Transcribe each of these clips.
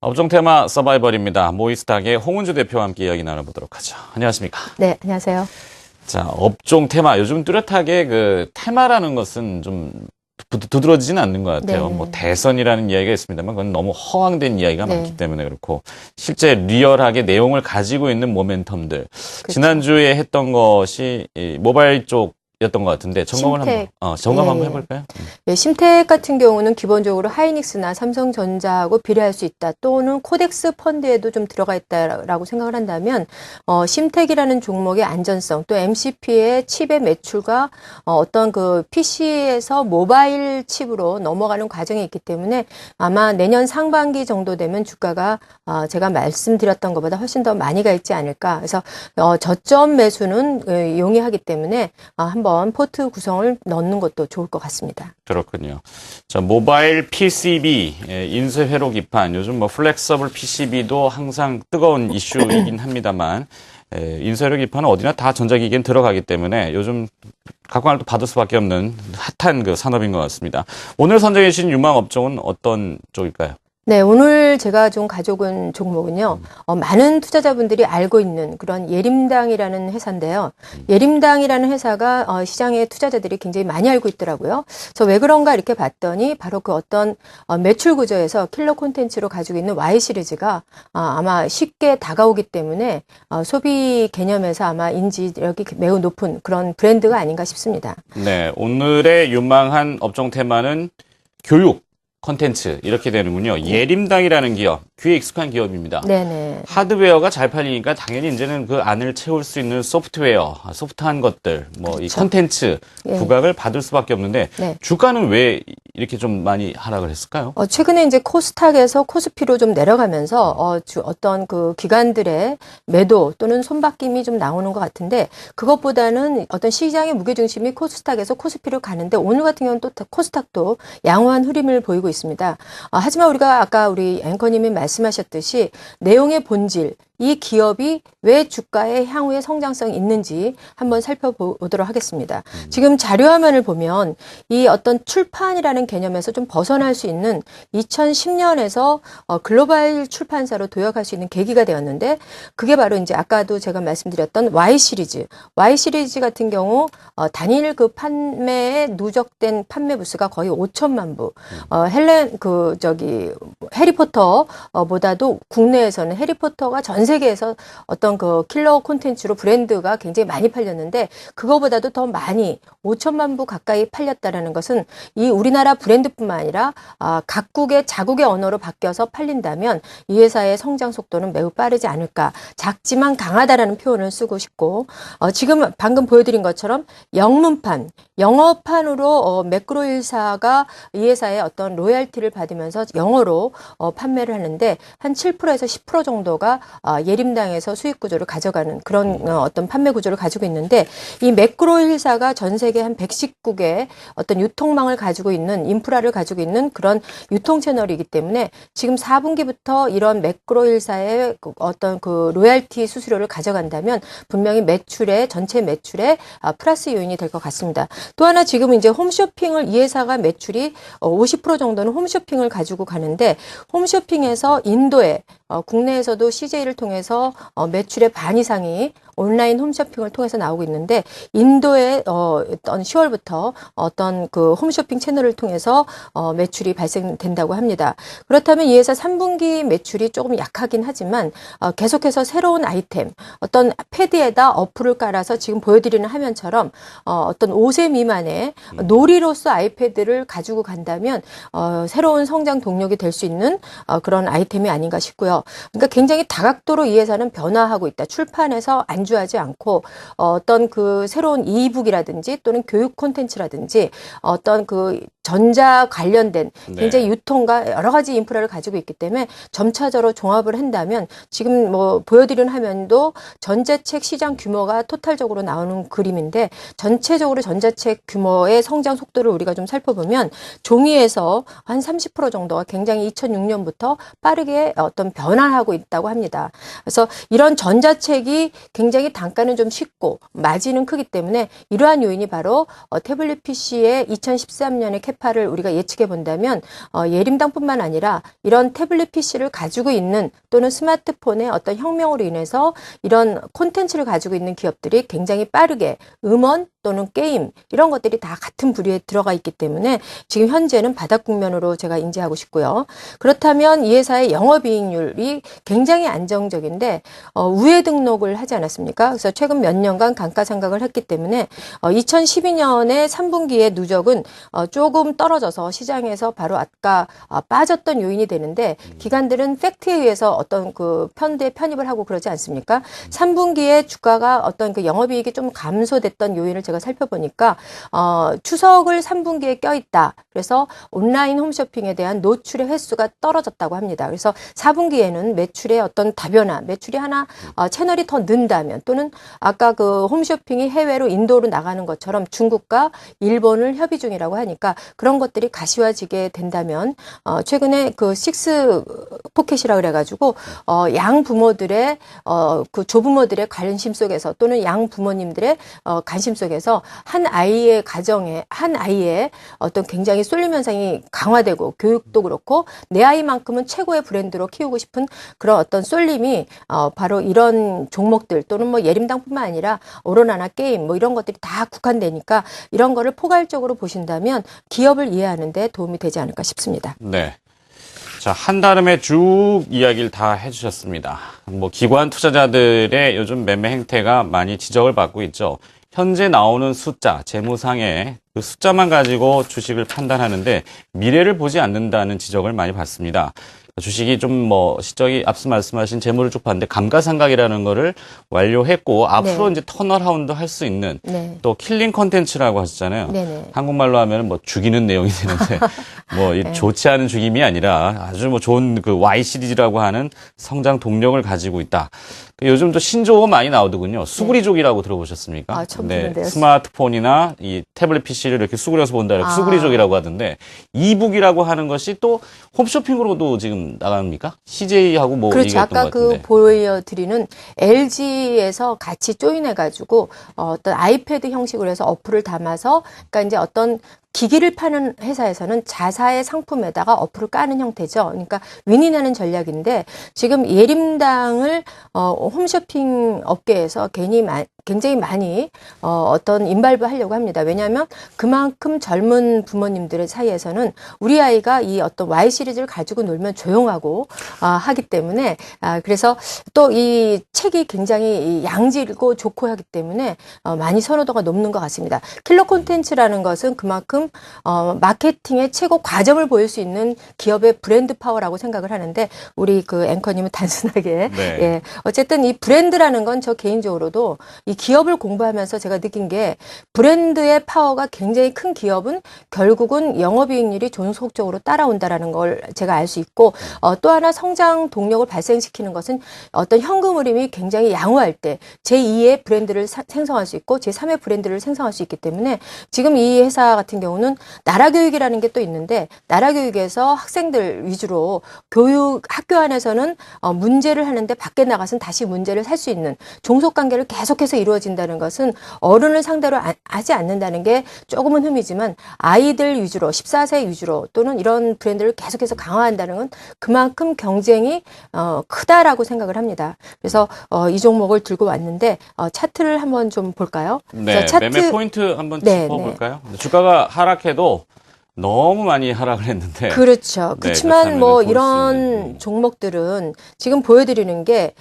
업종 테마 서바이벌입니다. 모이스닥의 홍은주 대표와 함께 이야기 나눠보도록 하죠. 안녕하십니까? 네, 안녕하세요. 자, 업종 테마. 요즘 뚜렷하게 그 테마라는 것은 좀 두드러지지는 않는 것 같아요. 네. 뭐 대선이라는 이야기가 있습니다만 그건 너무 허황된 이야기가 네. 많기 때문에 그렇고 실제 리얼하게 내용을 가지고 있는 모멘텀들. 그렇죠. 지난주에 했던 것이 이 모바일 쪽이었던 것 같은데 점검을 심택. 점검 예. 한번 해볼까요? 네, 심택 같은 경우는 기본적으로 하이닉스나 삼성전자하고 비례할 수 있다. 또는 코덱스 펀드에도 좀 들어가 있다라고 생각을 한다면 심택이라는 종목의 안전성, 또 MCP의 칩의 매출과 어떤 그 PC에서 모바일 칩으로 넘어가는 과정이 있기 때문에 아마 내년 상반기 정도 되면 주가가 제가 말씀드렸던 것보다 훨씬 더 많이 가 있지 않을까. 그래서 저점 매수는 용이하기 때문에 한번 포트 구성을 넣는 것도 좋을 것 같습니다. 그렇군요. 자, 모바일 PCB 인쇄 회로 기판. 요즘 뭐 플렉서블 PCB도 항상 뜨거운 이슈이긴 합니다만 인쇄 회로 기판은 어디나 다 전자기기엔 들어가기 때문에 요즘 각광을 또 받을 수밖에 없는 핫한 그 산업인 것 같습니다. 오늘 선정해 주신 유망 업종은 어떤 쪽일까요? 네, 오늘 제가 좀 가져온 종목은요, 많은 투자자분들이 알고 있는 그런 예림당이라는 회사인데요. 예림당이라는 회사가 시장의 투자자들이 굉장히 많이 알고 있더라고요. 그래서 왜 그런가 이렇게 봤더니 바로 그 어떤 매출 구조에서 킬러 콘텐츠로 가지고 있는 Y 시리즈가 아마 쉽게 다가오기 때문에 소비 개념에서 아마 인지력이 매우 높은 그런 브랜드가 아닌가 싶습니다. 네, 오늘의 유망한 업종 테마는 교육 콘텐츠 이렇게 되는군요. 예림당이라는 기업, 귀에 익숙한 기업입니다. 네네. 하드웨어가 잘 팔리니까 당연히 이제는 그 안을 채울 수 있는 소프트웨어, 소프트한 것들, 뭐 이 그렇죠. 콘텐츠 예. 부각을 받을 수밖에 없는데 네. 주가는 왜 이렇게 좀 많이 하락을 했을까요? 최근에 이제 코스닥에서 코스피로 좀 내려가면서 어떤 그 기관들의 매도 또는 손바뀜이 좀 나오는 것 같은데 그것보다는 어떤 시장의 무게중심이 코스닥에서 코스피로 가는데 오늘 같은 경우는 또 코스닥도 양호한 흐름을 보이고 있습니다. 하지만 우리가 아까 우리 앵커님이 말씀하셨듯이 내용의 본질, 이 기업이 왜 주가의 향후의 성장성이 있는지 한번 살펴보도록 하겠습니다. 지금 자료화면을 보면 이 어떤 출판이라는 개념에서 좀 벗어날 수 있는 2010년에서 글로벌 출판사로 도약할 수 있는 계기가 되었는데 그게 바로 이제 아까도 제가 말씀드렸던 Y 시리즈 같은 경우 단일 그 판매에 누적된 판매 부수가 거의 5천만 부. 해리포터보다도 국내에서는 해리포터가 전 세계에서 어떤 그 킬러 콘텐츠로 브랜드가 굉장히 많이 팔렸는데 그거보다도 더 많이 5천만 부 가까이 팔렸다라는 것은 이 우리나라 브랜드뿐만 아니라 각국의 자국의 언어로 바뀌어서 팔린다면 이 회사의 성장 속도는 매우 빠르지 않을까. 작지만 강하다라는 표현을 쓰고 싶고 지금 방금 보여드린 것처럼 영어판으로 매크로일사가 이 회사의 어떤 로열티를 받으면서 영어로 판매를 하는데 한 7%에서 10% 정도가 예림당에서 수익 구조를 가져가는 그런 어떤 판매 구조를 가지고 있는데 이 매크로힐사가 전 세계 한 119개 어떤 유통망을 가지고 있는 인프라를 가지고 있는 그런 유통 채널이기 때문에 지금 4분기부터 이런 매크로힐사의 어떤 그 로열티 수수료를 가져간다면 분명히 전체 매출에 플러스 요인이 될 것 같습니다. 또 하나 지금 이제 홈쇼핑을 이 회사가 매출이 50% 정도는 홈쇼핑을 가지고 가는데 홈쇼핑에서 인도에 국내에서도 CJ를 통해서 매출의 반 이상이 온라인 홈쇼핑을 통해서 나오고 있는데 인도의 어떤 10월부터 어떤 그 홈쇼핑 채널을 통해서 매출이 발생된다고 합니다. 그렇다면 이 회사 3분기 매출이 조금 약하긴 하지만 계속해서 새로운 아이템, 어떤 패드에다 어플을 깔아서 지금 보여드리는 화면처럼 어떤 5세 미만의 놀이로서 아이패드를 가지고 간다면 새로운 성장 동력이 될 수 있는 그런 아이템이 아닌가 싶고요. 그러니까 굉장히 다각도로 이 회사는 변화하고 있다. 출판에서 안주하지 않고 어떤 그 새로운 이북이라든지 또는 교육 콘텐츠라든지 어떤 그 전자 관련된 굉장히 유통과 여러 가지 인프라를 가지고 있기 때문에 점차적으로 종합을 한다면 지금 뭐 보여드리는 화면도 전자책 시장 규모가 토탈적으로 나오는 그림인데 전체적으로 전자책 규모의 성장 속도를 우리가 좀 살펴보면 종이에서 한 30% 정도가 굉장히 2006년부터 빠르게 어떤 변화하고 있다고 합니다. 그래서 이런 전자책이 굉장히 단가는 좀 쉽고 마진은 크기 때문에 이러한 요인이 바로 태블릿 PC의 2013년에 양극재파를 우리가 예측해 본다면 예림당뿐만 아니라 이런 태블릿 PC를 가지고 있는 또는 스마트폰의 어떤 혁명으로 인해서 이런 콘텐츠를 가지고 있는 기업들이 굉장히 빠르게 음원 또는 게임 이런 것들이 다 같은 부류에 들어가 있기 때문에 지금 현재는 바닥 국면으로 제가 인지하고 싶고요. 그렇다면 이 회사의 영업이익률이 굉장히 안정적인데 우회 등록을 하지 않았습니까? 그래서 최근 몇 년간 감가상각을 했기 때문에 2012년에 3분기의 누적은 조금 떨어져서 시장에서 바로 아까 빠졌던 요인이 되는데 기관들은 팩트에 의해서 어떤 그 편대 편입을 하고 그러지 않습니까? 3분기에 주가가 어떤 그 영업이익이 좀 감소됐던 요인을 제가 살펴보니까 추석을 3분기에 껴있다. 그래서 온라인 홈쇼핑에 대한 노출의 횟수가 떨어졌다고 합니다. 그래서 4분기에는 매출의 어떤 다변화, 매출이 하나 채널이 더 는다면 또는 아까 그 홈쇼핑이 해외로 인도로 나가는 것처럼 중국과 일본을 협의 중이라고 하니까 그런 것들이 가시화지게 된다면 최근에 그 식스 포켓이라 그래가지고 양 부모들의 그 조부모들의 관심 속에서 또는 양 부모님들의 관심 속에서 한 아이의 가정에 한 아이의 어떤 굉장히 쏠림 현상이 강화되고 교육도 그렇고 내 아이만큼은 최고의 브랜드로 키우고 싶은 그런 어떤 쏠림이 바로 이런 종목들 또는 뭐 예림당뿐만 아니라 오로나나 게임 뭐 이런 것들이 다 국한되니까 이런 거를 포괄적으로 보신다면 기업을 이해하는 데 도움이 되지 않을까 싶습니다. 네. 자, 한다름에 쭉 이야기를 다 해주셨습니다. 뭐 기관 투자자들의 요즘 매매 행태가 많이 지적을 받고 있죠. 현재 나오는 숫자, 재무상의 그 숫자만 가지고 주식을 판단하는데 미래를 보지 않는다는 지적을 많이 받습니다. 주식이 좀 뭐 시적이 앞서 말씀하신 재무를 쭉 봤는데 감가상각이라는 거를 완료했고 앞으로 네. 이제 턴어라운드 할 수 있는 네. 또 킬링 컨텐츠라고 하셨잖아요. 네네. 한국말로 하면 뭐 죽이는 내용이 되는데 뭐 네. 좋지 않은 죽임이 아니라 아주 뭐 좋은 그 Y 시리즈라고 하는 성장 동력을 가지고 있다. 요즘 또 신조어 많이 나오더군요. 수구리족이라고 들어보셨습니까? 아, 처음 듣는데요. 스마트폰이나 이 태블릿 PC를 이렇게 수그려서 본다. 이렇게 수구리족이라고 하던데 이북이라고 하는 것이 또 홈쇼핑으로도 지금 나갑니까? CJ하고 뭐 그렇죠. 얘기했던 아까 것 같은데. 그 보여드리는 LG에서 같이 조인해가지고 어떤 아이패드 형식으로 해서 어플을 담아서 그러니까 이제 어떤 기기를 파는 회사에서는 자사의 상품에다가 어플을 까는 형태죠. 그러니까 윈윈하는 전략인데 지금 예림당을 홈쇼핑 업계에서 굉장히 많이 어떤 인발부하려고 합니다. 왜냐하면 그만큼 젊은 부모님들의 사이에서는 우리 아이가 이 어떤 Y 시리즈를 가지고 놀면 조용하고 하기 때문에 그래서 또 이 책이 굉장히 양질고 좋고 하기 때문에 많이 선호도가 높는 것 같습니다. 킬러 콘텐츠라는 것은 그만큼 마케팅의 최고 과정을 보일 수 있는 기업의 브랜드 파워라고 생각을 하는데 우리 그 앵커님은 단순하게 네. 예. 어쨌든 이 브랜드라는 건 저 개인적으로도 이 기업을 공부하면서 제가 느낀 게 브랜드의 파워가 굉장히 큰 기업은 결국은 영업이익률이 존속적으로 따라온다라는 걸 제가 알 수 있고 또 하나 성장 동력을 발생시키는 것은 어떤 현금 흐름이 굉장히 양호할 때 제2의 브랜드를 생성할 수 있고 제3의 브랜드를 생성할 수 있기 때문에 지금 이 회사 같은 경우는 나라 교육이라는 게 또 있는데 나라 교육에서 학생들 위주로 교육 학교 안에서는 문제를 하는데 밖에 나가서는 다시 문제를 살 수 있는 종속 관계를 계속해서 이루어진다는 것은 어른을 상대로 하지 않는다는 게 조금은 흠이지만 아이들 위주로 14세 위주로 또는 이런 브랜드를 계속해서 강화한다는 건 그만큼 경쟁이 크다라고 생각을 합니다. 그래서 이 종목을 들고 왔는데 차트를 한번 좀 볼까요? 네, 차트, 매매 포인트 한번 네, 짚어볼까요? 주가가 하락해도 너무 많이 하락을 했는데. 그렇죠. 네, 그렇지만 뭐 그렇다면은 볼수 이런 있는, 종목들은 지금 보여드리는 게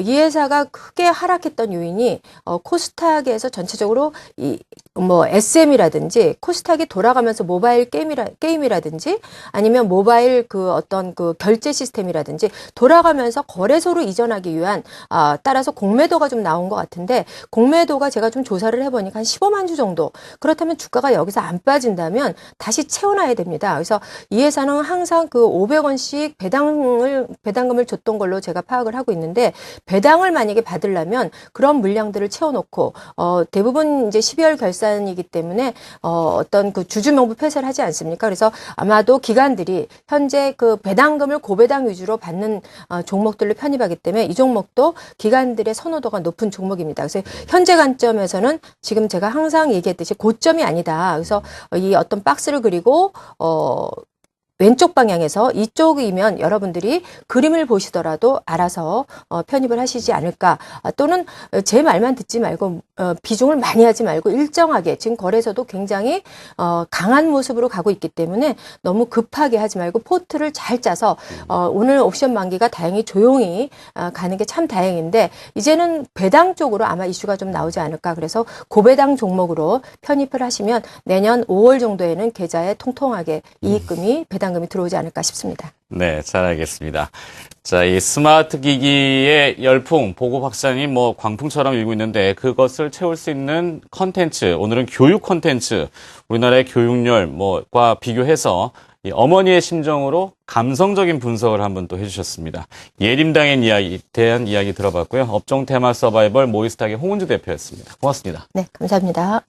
이 회사가 크게 하락했던 요인이 코스닥에서 전체적으로 뭐 SM이라든지 코스닥이 돌아가면서 모바일 게임이라든지 아니면 모바일 그 어떤 그 결제 시스템이라든지 돌아가면서 거래소로 이전하기 위한 따라서 공매도가 좀 나온 것 같은데 공매도가 제가 좀 조사를 해보니까 한 15만 주 정도. 그렇다면 주가가 여기서 안 빠진다면 다시 채워놔야 됩니다. 그래서 이 회사는 항상 그 500원씩 배당금을 줬던 걸로 제가 파악을 하고 있는데 배당을 만약에 받으려면 그런 물량들을 채워놓고 대부분 이제 12월 결산이기 때문에 어떤 그 주주명부 폐쇄를 하지 않습니까? 그래서 아마도 기관들이 현재 그 배당금을 고배당 위주로 받는 종목들로 편입하기 때문에 이 종목도 기관들의 선호도가 높은 종목입니다. 그래서 현재 관점에서는 지금 제가 항상 얘기했듯이 고점이 아니다. 그래서 이 어떤 박스를 그리고 그리고 왼쪽 방향에서 이쪽이면 여러분들이 그림을 보시더라도 알아서 편입을 하시지 않을까. 또는 제 말만 듣지 말고 비중을 많이 하지 말고 일정하게, 지금 거래소도 굉장히 강한 모습으로 가고 있기 때문에 너무 급하게 하지 말고 포트를 잘 짜서 오늘 옵션 만기가 다행히 조용히 가는 게 참 다행인데, 이제는 배당 쪽으로 아마 이슈가 좀 나오지 않을까. 그래서 고배당 종목으로 편입을 하시면 내년 5월 정도에는 계좌에 통통하게 이익금이 배당금이 들어오지 않을까 싶습니다. 네, 잘 알겠습니다. 자, 이 스마트 기기의 열풍, 보급 확산이 뭐 광풍처럼 일고 있는데 그것을 채울 수 있는 컨텐츠, 오늘은 교육 컨텐츠, 우리나라의 교육열 뭐과 비교해서 이 어머니의 심정으로 감성적인 분석을 한번 또 해주셨습니다. 예림당의 이야기, 대한 이야기 들어봤고요. 업종 테마 서바이벌 모이스탁의 홍은주 대표였습니다. 고맙습니다. 네, 감사합니다.